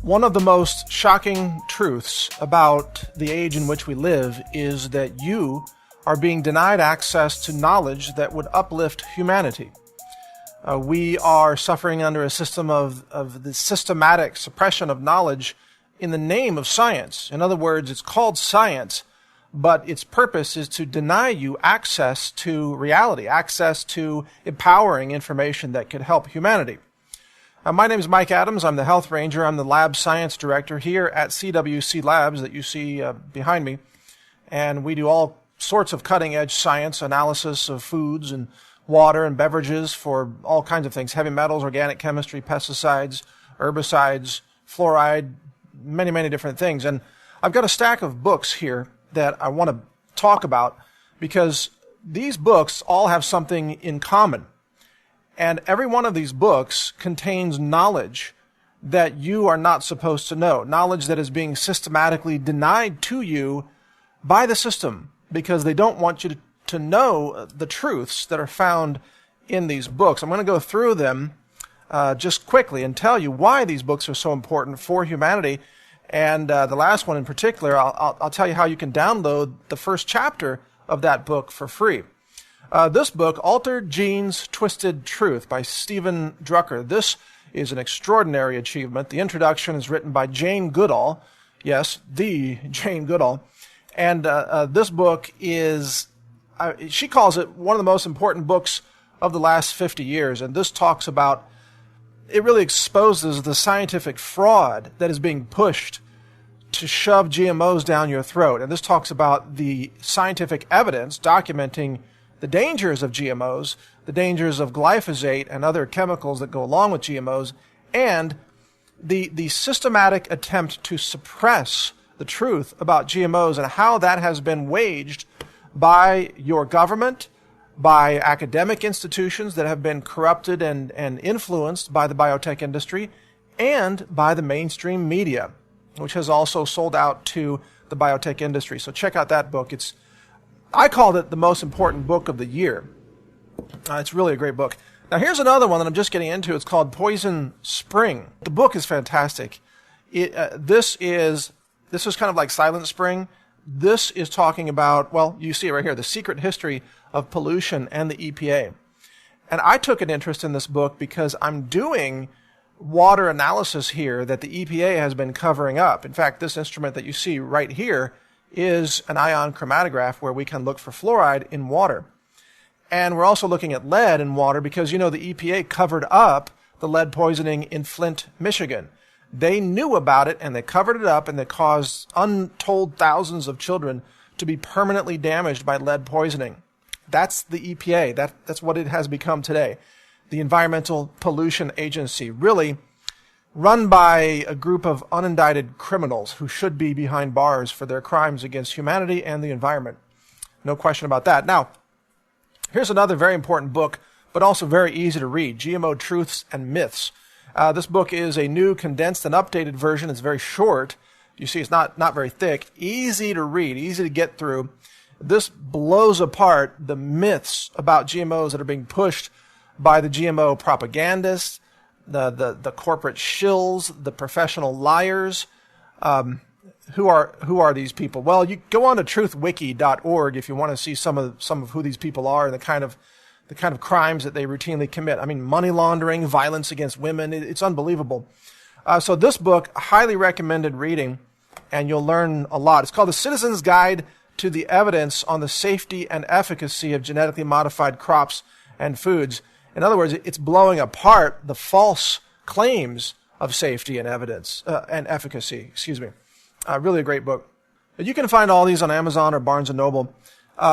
One of the most shocking truths about the age in which we live is that you are being denied access to knowledge that would uplift humanity. We are suffering under a system of the systematic suppression of knowledge in the name of science. In other words, it's called science, but its purpose is to deny you access to reality, access to empowering information that could help humanity. My name is Mike Adams. I'm the Health Ranger. I'm the Lab Science Director here at CWC Labs that you see behind me. And we do all sorts of cutting-edge science analysis of foods and water and beverages for all kinds of things, heavy metals, organic chemistry, pesticides, herbicides, fluoride, many, many different things. And I've got a stack of books here that I want to talk about because these books all have something in common. And every one of these books contains knowledge that you are not supposed to know, knowledge that is being systematically denied to you by the system because they don't want you to know the truths that are found in these books. I'm going to go through them just quickly and tell you why these books are so important for humanity. And the last one in particular, I'll tell you how you can download the first chapter of that book for free. This book, Altered Genes, Twisted Truth by Stephen Drucker. This is an extraordinary achievement. The introduction is written by Jane Goodall. Yes, the Jane Goodall. And this book is, she calls it one of the most important books of the last 50 years. And this talks about, it really exposes the scientific fraud that is being pushed to shove GMOs down your throat. And this talks about the scientific evidence documenting the dangers of GMOs, the dangers of glyphosate and other chemicals that go along with GMOs, and the systematic attempt to suppress the truth about GMOs and how that has been waged by your government, by academic institutions that have been corrupted and influenced by the biotech industry, and by the mainstream media, which has also sold out to the biotech industry. So check out that book. I called it the most important book of the year. It's really a great book. Now here's another one that I'm just getting into. It's called Poison Spring. The book is fantastic. This is kind of like Silent Spring. This is talking about, well, you see it right here, the secret history of pollution and the EPA. And I took an interest in this book because I'm doing water analysis here that the EPA has been covering up. In fact, this instrument that you see right here is an ion chromatograph where we can look for fluoride in water. And we're also looking at lead in water because, you know, the EPA covered up the lead poisoning in Flint, Michigan. They knew about it and they covered it up, and they caused untold thousands of children to be permanently damaged by lead poisoning. That's the EPA. That's what it has become today. The Environmental Pollution Agency, really run by a group of unindicted criminals who should be behind bars for their crimes against humanity and the environment. No question about that. Now, here's another very important book, but also very easy to read, GMO Truths and Myths. This book is a new, condensed, and updated version. It's very short. You see, it's not very thick. Easy to read, easy to get through. This blows apart the myths about GMOs that are being pushed by the GMO propagandists, the corporate shills, the professional liars. Who are these people? Well, you go on to truthwiki.org if you want to see some of who these people are and the kind of crimes that they routinely commit. I mean, money laundering, violence against women. It's unbelievable. So this book, highly recommended reading, and you'll learn a lot. It's called The Citizen's Guide to the Evidence on the Safety and Efficacy of Genetically Modified Crops and Foods. In other words, it's blowing apart the false claims of safety and evidence and efficacy. Really a great book. You can find all these on Amazon or Barnes & Noble.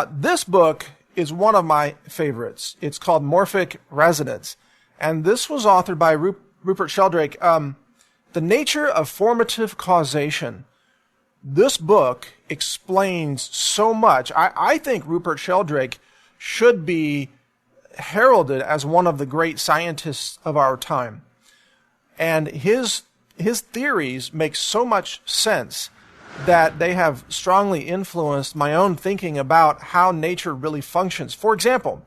This book is one of my favorites. It's called Morphic Resonance. And this was authored by Rupert Sheldrake. The Nature of Formative Causation. This book explains so much. I think Rupert Sheldrake should be heralded as one of the great scientists of our time. And his theories make so much sense that they have strongly influenced my own thinking about how nature really functions. For example,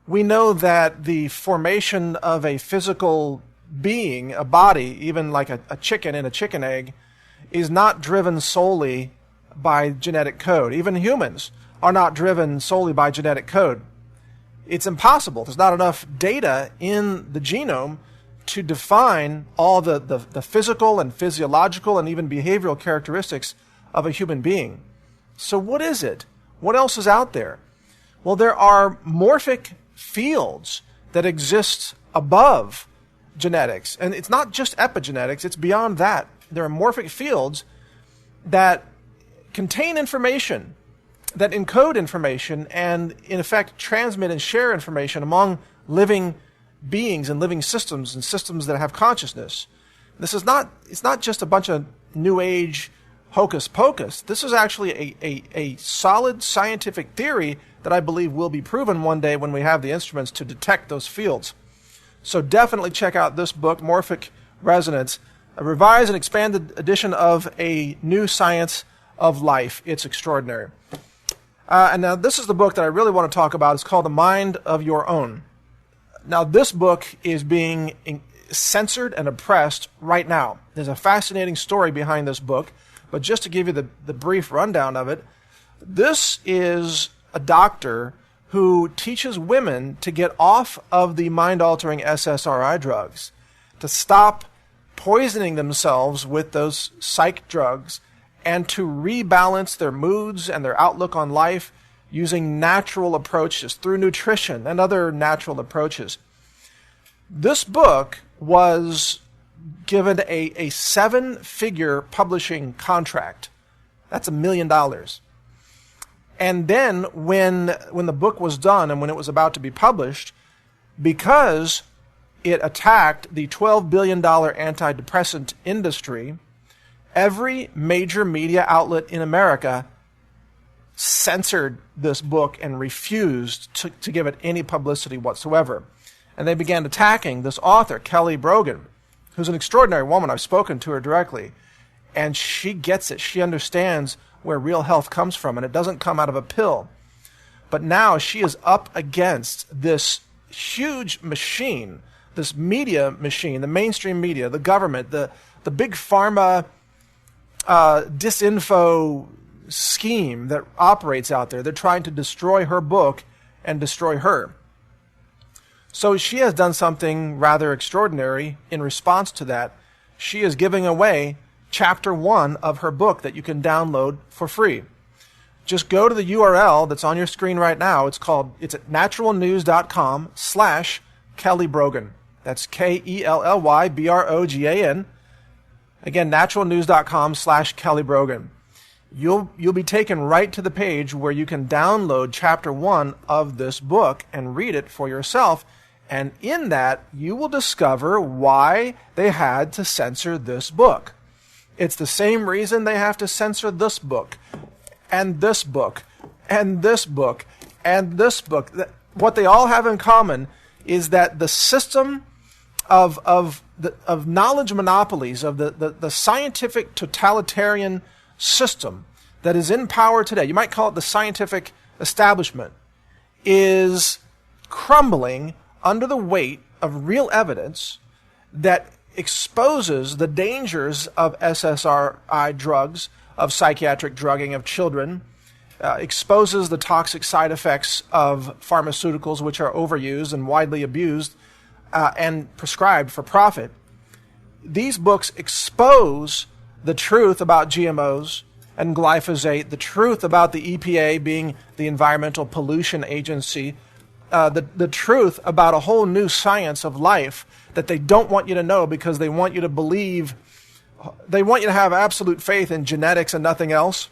we know that the formation of a physical being, a body, even like a chicken in a chicken egg, is not driven solely by genetic code. Even humans are not driven solely by genetic code. It's impossible. There's not enough data in the genome to define all the physical and physiological and even behavioral characteristics of a human being. So what is it? What else is out there? Well, there are morphic fields that exist above genetics. And it's not just epigenetics, it's beyond that. There are morphic fields that contain information, that encode information, and in effect transmit and share information among living beings and living systems and systems that have consciousness. It's not just a bunch of New Age hocus pocus. This is actually a solid scientific theory that I believe will be proven one day when we have the instruments to detect those fields. So definitely check out this book, Morphic Resonance, a revised and expanded edition of A New Science of Life. It's extraordinary. And now this is the book that I really want to talk about. It's called The Mind of Your Own. Now this book is being censored and oppressed right now. There's a fascinating story behind this book, but just to give you the brief rundown of it, this is a doctor who teaches women to get off of the mind-altering SSRI drugs, to stop poisoning themselves with those psych drugs, and to rebalance their moods and their outlook on life using natural approaches through nutrition and other natural approaches. This book was given a 7-figure publishing contract. That's $1 million. And then when the book was done and when it was about to be published, because it attacked the $12 billion antidepressant industry, every major media outlet in America censored this book and refused to give it any publicity whatsoever. And they began attacking this author, Kelly Brogan, who's an extraordinary woman. I've spoken to her directly, and she gets it. She understands where real health comes from, and it doesn't come out of a pill. But now she is up against this huge machine, this media machine, the mainstream media, the government, the big pharma disinfo scheme that operates out there. They're trying to destroy her book and destroy her. So she has done something rather extraordinary in response to that. She is giving away Chapter 1 of her book that you can download for free. Just go to the URL that's on your screen right now. It's at naturalnews.com/Kelly Brogan. That's KELLYBROGAN. Again, naturalnews.com/Kelly Brogan. You'll be taken right to the page where you can download Chapter 1 of this book and read it for yourself. And in that, you will discover why they had to censor this book. It's the same reason they have to censor this book, and this book, and this book, and this book. What they all have in common is that the system of knowledge monopolies, of the scientific totalitarian system that is in power today, you might call it the scientific establishment, is crumbling under the weight of real evidence that exposes the dangers of SSRI drugs, of psychiatric drugging of children, exposes the toxic side effects of pharmaceuticals which are overused and widely abused and prescribed for profit. These books expose the truth about GMOs and glyphosate, the truth about the EPA being the Environmental Pollution Agency, the truth about a whole new science of life that they don't want you to know because they want you to believe, they want you to have absolute faith in genetics and nothing else.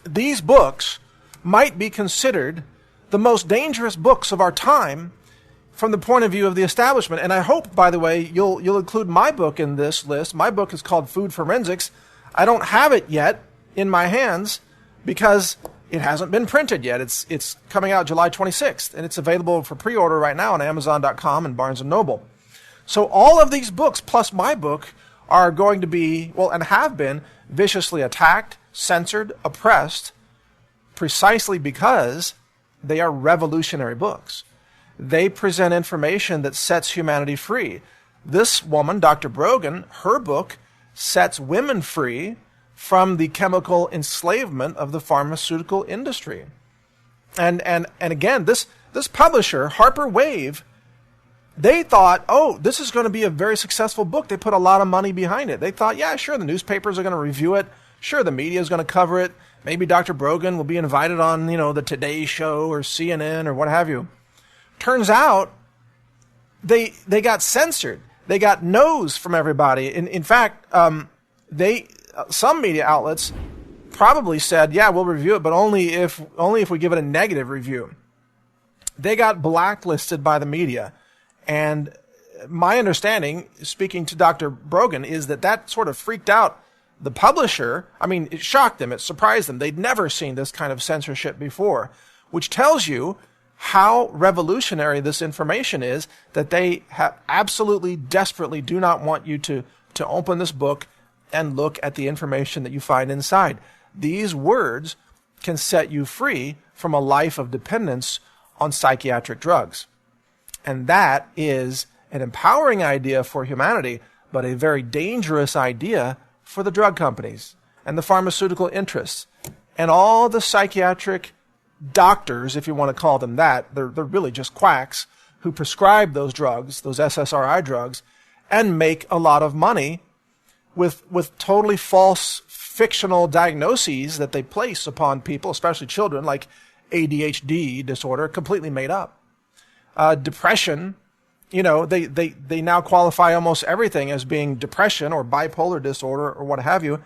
These books might be considered the most dangerous books of our time from the point of view of the establishment. And I hope, by the way, you'll include my book in this list. My book is called Food Forensics. I don't have it yet in my hands because it hasn't been printed yet. It's coming out July 26th, and it's available for pre-order right now on Amazon.com and Barnes & Noble. So all of these books, plus my book, are going to be, well, and have been, viciously attacked, censored, oppressed, precisely because they are revolutionary books. They present information that sets humanity free. This woman, Dr. Brogan, her book sets women free from the chemical enslavement of the pharmaceutical industry. And again, this publisher, Harper Wave, they thought, oh, this is going to be a very successful book. They put a lot of money behind it. They thought, yeah, sure, the newspapers are going to review it. Sure, the media is going to cover it. Maybe Dr. Brogan will be invited on, the Today Show or CNN or what have you. Turns out, they got censored. They got no's from everybody. In fact, some media outlets probably said, yeah, we'll review it, but only if we give it a negative review. They got blacklisted by the media. And my understanding, speaking to Dr. Brogan, is that sort of freaked out the publisher. I mean, it shocked them. It surprised them. They'd never seen this kind of censorship before, which tells you how revolutionary this information is, that they absolutely, desperately do not want you to open this book and look at the information that you find inside. These words can set you free from a life of dependence on psychiatric drugs. And that is an empowering idea for humanity, but a very dangerous idea for the drug companies and the pharmaceutical interests and all the psychiatric doctors, if you want to call them that. They're really just quacks who prescribe those drugs, those SSRI drugs, and make a lot of money with totally false fictional diagnoses that they place upon people, especially children, like ADHD disorder, completely made up. Depression, they now qualify almost everything as being depression or bipolar disorder or what have you,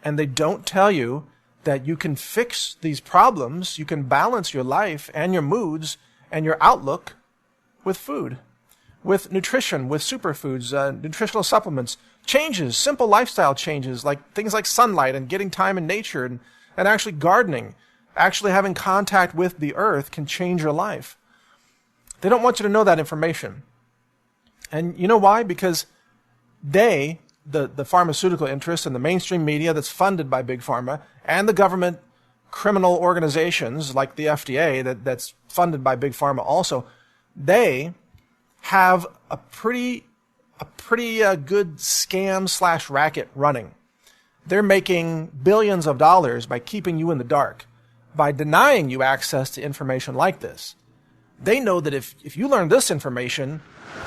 and they don't tell you that you can fix these problems, you can balance your life and your moods and your outlook with food, with nutrition, with superfoods, nutritional supplements, changes, simple lifestyle changes, like things like sunlight and getting time in nature and actually gardening, actually having contact with the earth can change your life. They don't want you to know that information. And you know why? Because the pharmaceutical interests and the mainstream media that's funded by Big Pharma and the government criminal organizations like the FDA that's funded by Big Pharma also, they have a pretty good scam / racket running. They're making billions of dollars by keeping you in the dark, by denying you access to information like this. They know that if you learn this information,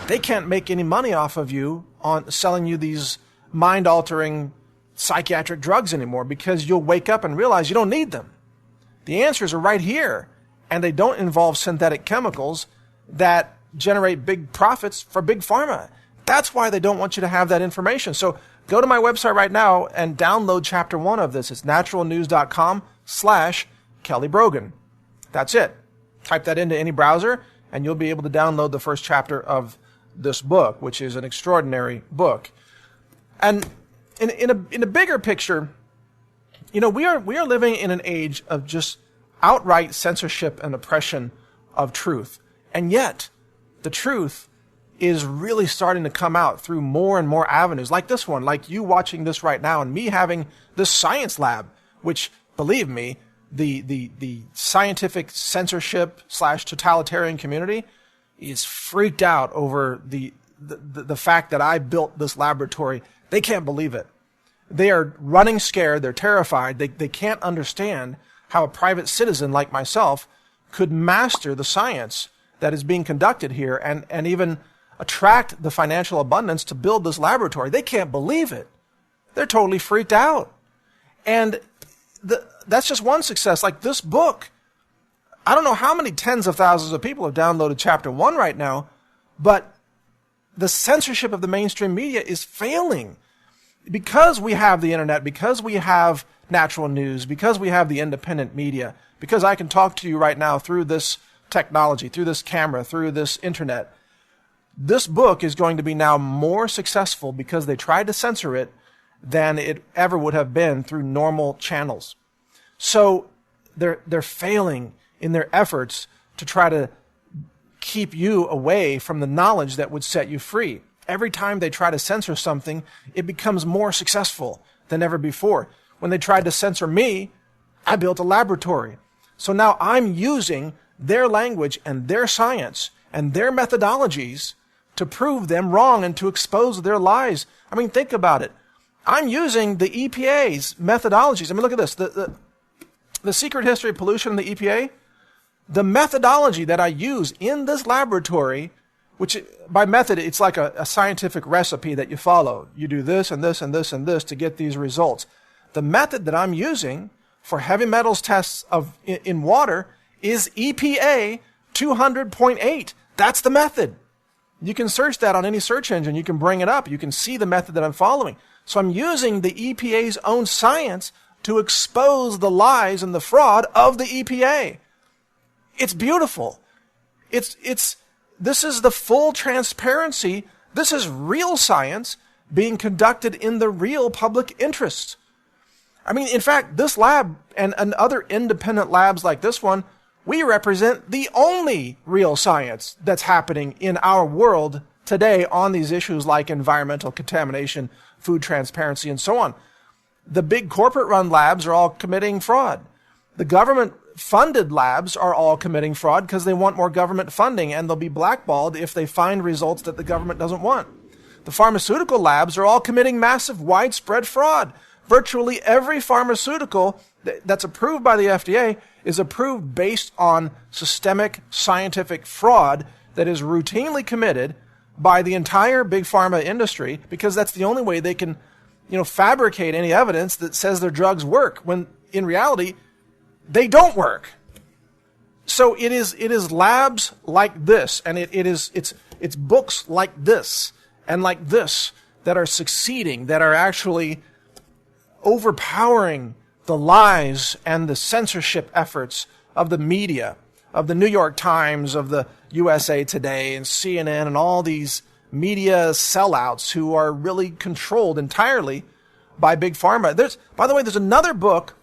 they can't make any money off of you on selling you these mind-altering psychiatric drugs anymore, because you'll wake up and realize you don't need them. The answers are right here, and they don't involve synthetic chemicals that generate big profits for Big Pharma. That's why they don't want you to have that information. So go to my website right now and download chapter 1 of this. It's naturalnews.com/Kelly Brogan. That's it. Type that into any browser, and you'll be able to download the first chapter of this book, which is an extraordinary book. And in a bigger picture, we are living in an age of just outright censorship and oppression of truth. And yet, the truth is really starting to come out through more and more avenues, like this one, like you watching this right now, and me having this science lab, which, believe me, the scientific censorship / totalitarian community is freaked out over the fact that I built this laboratory. They can't believe it. They are running scared. They're terrified. They can't understand how a private citizen like myself could master the science that is being conducted here and even attract the financial abundance to build this laboratory. They can't believe it. They're totally freaked out. And that's just one success. Like this book, I don't know how many tens of thousands of people have downloaded chapter 1 right now, but the censorship of the mainstream media is failing. Because we have the internet, because we have natural news, because we have the independent media, because I can talk to you right now through this technology, through this camera, through this internet, this book is going to be now more successful because they tried to censor it than it ever would have been through normal channels. So they're failing in their efforts to try to keep you away from the knowledge that would set you free. Every time they try to censor something, it becomes more successful than ever before. When they tried to censor me, I built a laboratory. So now I'm using their language and their science and their methodologies to prove them wrong and to expose their lies. I mean, think about it. I'm using the EPA's methodologies. I mean, look at this. The secret history of pollution in the EPA, the methodology that I use in this laboratory, which by method, it's like a scientific recipe that you follow. You do this and this and this and this to get these results. The method that I'm using for heavy metals tests in water is EPA 200.8. That's the method. You can search that on any search engine. You can bring it up. You can see the method that I'm following. So I'm using the EPA's own science to expose the lies and the fraud of the EPA. It's beautiful. This is the full transparency. This is real science being conducted in the real public interest. I mean, in fact, this lab and other independent labs like this one, we represent the only real science that's happening in our world today on these issues like environmental contamination, food transparency, and so on. The big corporate-run labs are all committing fraud. The government-funded labs are all committing fraud because they want more government funding, and they'll be blackballed if they find results that the government doesn't want. The pharmaceutical labs are all committing massive, widespread fraud. Virtually every pharmaceutical that's approved by the FDA is approved based on systemic scientific fraud that is routinely committed by the entire big pharma industry, because that's the only way they can, fabricate any evidence that says their drugs work, when in reality they don't work. So it is labs like this, and it's books like this and like this that are succeeding, that are actually overpowering the lies and the censorship efforts of the media, of the New York Times, of the USA Today and CNN and all these media sellouts who are really controlled entirely by big pharma. By the way, there's another book.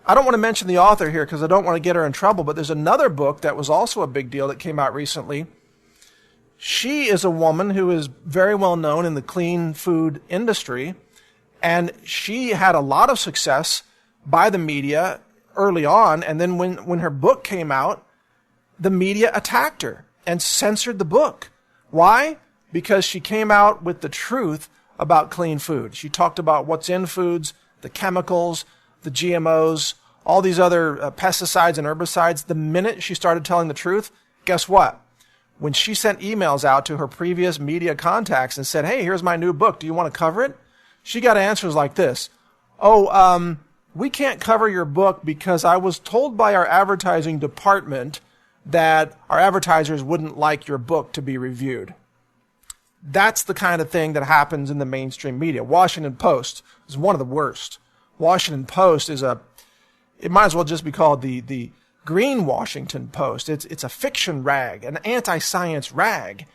I don't want to mention the author here because I don't want to get her in trouble, but there's another book that was also a big deal that came out recently. She is a woman who is very well known in the clean food industry, and she had a lot of success by the media early on, and then when her book came out, the media attacked her and censored the book. Why? Because she came out with the truth about clean food. She talked about what's in foods, the chemicals, the GMOs, all these other pesticides and herbicides. The minute she started telling the truth, guess what? When she sent emails out to her previous media contacts and said, hey, here's my new book, do you want to cover it? She got answers like this. We can't cover your book because I was told by our advertising department that our advertisers wouldn't like your book to be reviewed. That's the kind of thing that happens in the mainstream media. Washington Post is one of the worst. Washington Post it might as well just be called the Green Washington Post. It's a fiction rag, an anti-science rag.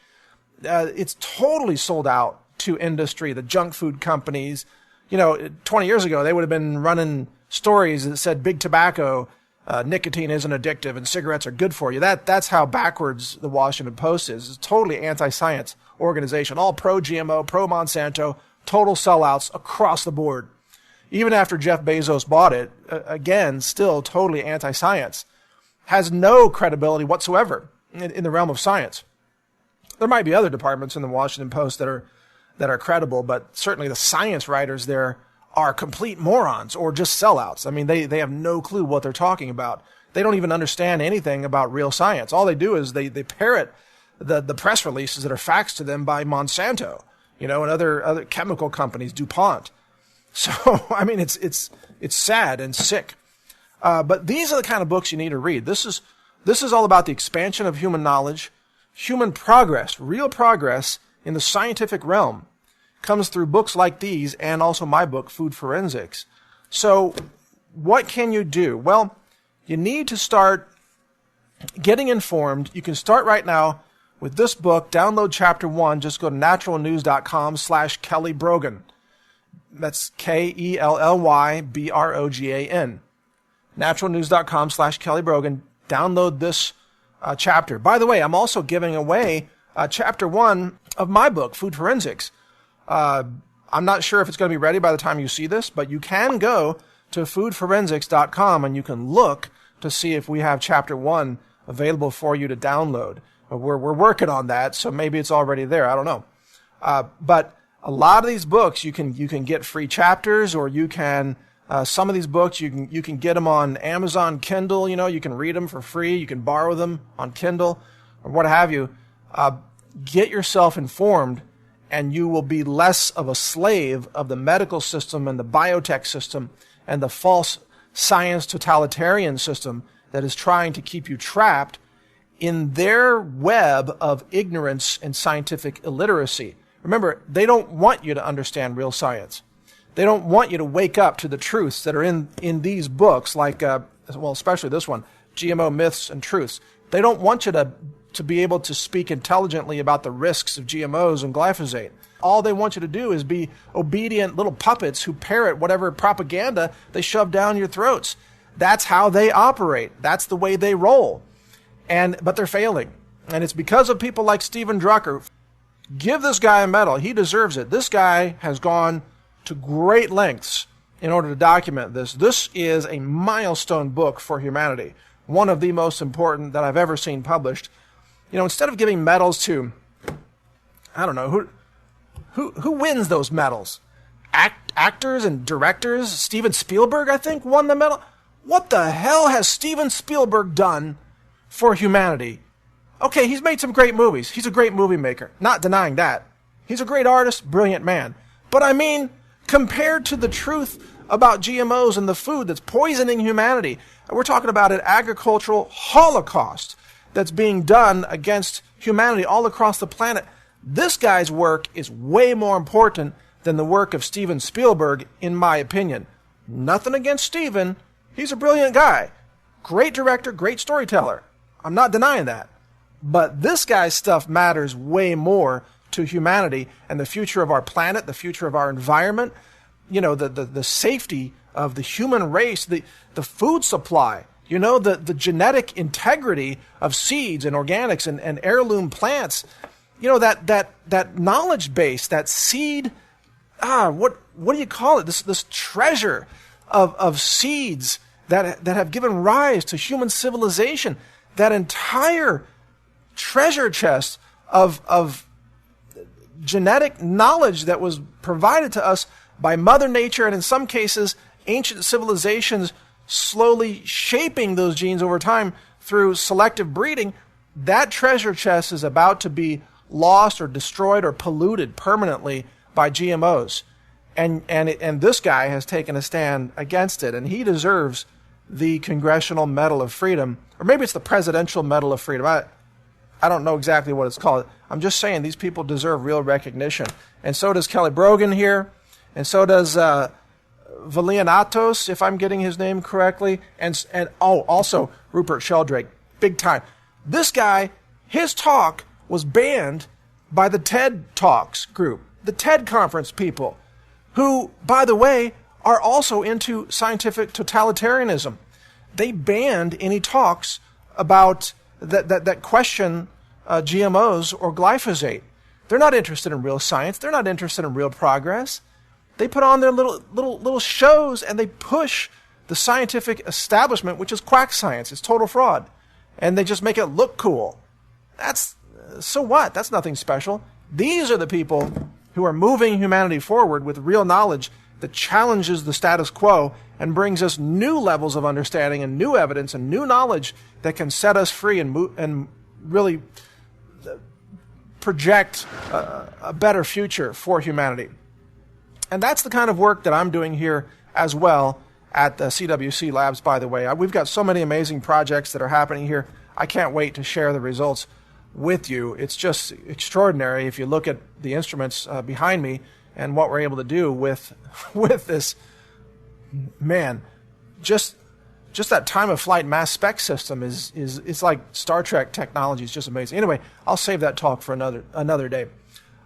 It's totally sold out to industry, the junk food companies. 20 years ago, they would have been running stories that said big tobacco, nicotine isn't addictive and cigarettes are good for you. That's how backwards the Washington Post is. It's a totally anti-science organization, all pro-GMO, pro-Monsanto, total sellouts across the board. Even after Jeff Bezos bought it, again, still totally anti-science. Has no credibility whatsoever in the realm of science. There might be other departments in the Washington Post that are credible, but certainly the science writers there are complete morons or just sellouts. I mean, they have no clue what they're talking about. They don't even understand anything about real science. All they do is they parrot the press releases that are faxed to them by Monsanto, and other chemical companies, DuPont. So, I mean, it's sad and sick. But these are the kind of books you need to read. This is all about the expansion of human knowledge, human progress, real progress in the scientific realm comes through books like these and also my book, Food Forensics. So what can you do? Well, you need to start getting informed. You can start right now with this book. Download chapter 1. Just go to naturalnews.com/Kelly Brogan. That's KELLYBROGAN. Naturalnews.com/Kelly Brogan. Download this chapter. By the way, I'm also giving away chapter 1 of my book, Food Forensics. I'm not sure if it's going to be ready by the time you see this, but you can go to foodforensics.com and you can look to see if we have chapter 1 available for you to download. We're working on that, so maybe it's already there. I don't know. But a lot of these books, you can get free chapters, or you can, some of these books, you can get them on Amazon Kindle. You can read them for free. You can borrow them on Kindle or what have you. Get yourself informed, and you will be less of a slave of the medical system and the biotech system and the false science totalitarian system that is trying to keep you trapped in their web of ignorance and scientific illiteracy. Remember, they don't want you to understand real science. They don't want you to wake up to the truths that are in these books, like, especially this one, GMO Myths and Truths. They don't want you to be able to speak intelligently about the risks of GMOs and glyphosate. All they want you to do is be obedient little puppets who parrot whatever propaganda they shove down your throats. That's how they operate. That's the way they roll. But they're failing. And it's because of people like Steven Drucker. Give this guy a medal. He deserves it. This guy has gone to great lengths in order to document this. This is a milestone book for humanity. One of the most important that I've ever seen published. Instead of giving medals to, I don't know, who wins those medals? Actors and directors? Steven Spielberg, I think, won the medal. What the hell has Steven Spielberg done for humanity? Okay, he's made some great movies. He's a great movie maker. Not denying that. He's a great artist, brilliant man. But I mean, compared to the truth about GMOs and the food that's poisoning humanity, we're talking about an agricultural holocaust that's being done against humanity all across the planet. This guy's work is way more important than the work of Steven Spielberg, in my opinion. Nothing against Steven. He's a brilliant guy. Great director, great storyteller. I'm not denying that. But this guy's stuff matters way more to humanity and the future of our planet, the future of our environment, the safety of the human race, the food supply, the genetic integrity of seeds and organics and heirloom plants, that knowledge base, that seed, what do you call it? This treasure of seeds that have given rise to human civilization, that entire treasure chest of genetic knowledge that was provided to us by Mother Nature, and in some cases, ancient civilizations slowly shaping those genes over time through selective breeding. That treasure chest is about to be lost or destroyed or polluted permanently by GMOs. And this guy has taken a stand against it, and he deserves the Congressional Medal of Freedom, or maybe it's the Presidential Medal of Freedom. I don't know exactly what it's called. I'm just saying these people deserve real recognition. And so does Kelly Brogan here, and so does Valianatos, if I'm getting his name correctly, and also Rupert Sheldrake, big time. This guy, his talk was banned by the TED Talks group, the TED Conference people, who, by the way, are also into scientific totalitarianism. They banned any talks about that question GMOs or glyphosate. They're not interested in real science. They're not interested in real progress. They put on their little shows, and they push the scientific establishment, which is quack science. It's total fraud. And they just make it look cool. So what? That's nothing special. These are the people who are moving humanity forward with real knowledge that challenges the status quo and brings us new levels of understanding and new evidence and new knowledge that can set us free and really project a better future for humanity. And that's the kind of work that I'm doing here as well at the CWC Labs, by the way. We've got so many amazing projects that are happening here. I can't wait to share the results with you. It's just extraordinary if you look at the instruments behind me and what we're able to do with this. Man, just that time of flight mass spec system is it's like Star Trek technology. It's just amazing. Anyway, I'll save that talk for another day.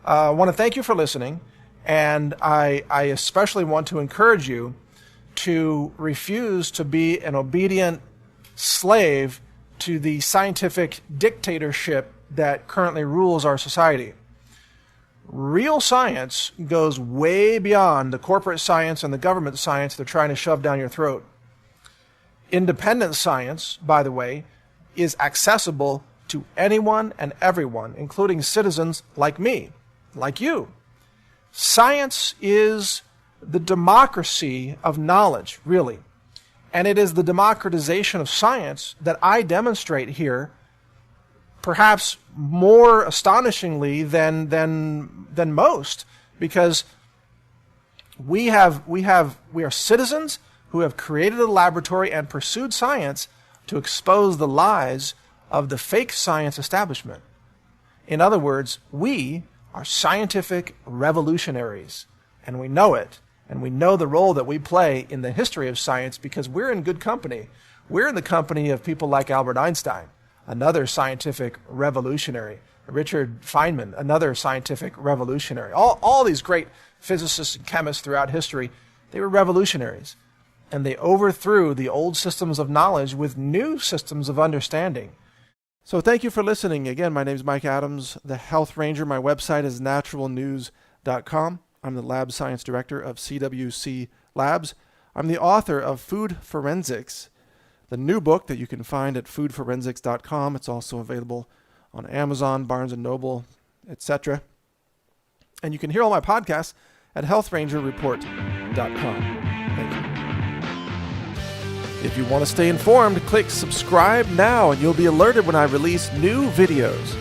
I want to thank you for listening, and I especially want to encourage you to refuse to be an obedient slave to the scientific dictatorship that currently rules our society. Real science goes way beyond the corporate science and the government science they're trying to shove down your throat. Independent science, by the way, is accessible to anyone and everyone, including citizens like me, like you. Science is the democracy of knowledge, really. And it is the democratization of science that I demonstrate here, perhaps more astonishingly than most, because we are citizens who have created a laboratory and pursued science to expose the lies of the fake science establishment. In other words, we are scientific revolutionaries, and we know it, and we know the role that we play in the history of science because we're in good company. We're in the company of people like Albert Einstein, another scientific revolutionary, Richard Feynman, another scientific revolutionary. All these great physicists and chemists throughout history, they were revolutionaries. And they overthrew the old systems of knowledge with new systems of understanding. So thank you for listening. Again, my name is Mike Adams, the Health Ranger. My website is naturalnews.com. I'm the Lab Science Director of CWC Labs. I'm the author of Food Forensics, the new book that you can find at foodforensics.com. It's also available on Amazon, Barnes & Noble, etc. And you can hear all my podcasts at healthrangerreport.com. Thank you. If you want to stay informed, click subscribe now and you'll be alerted when I release new videos.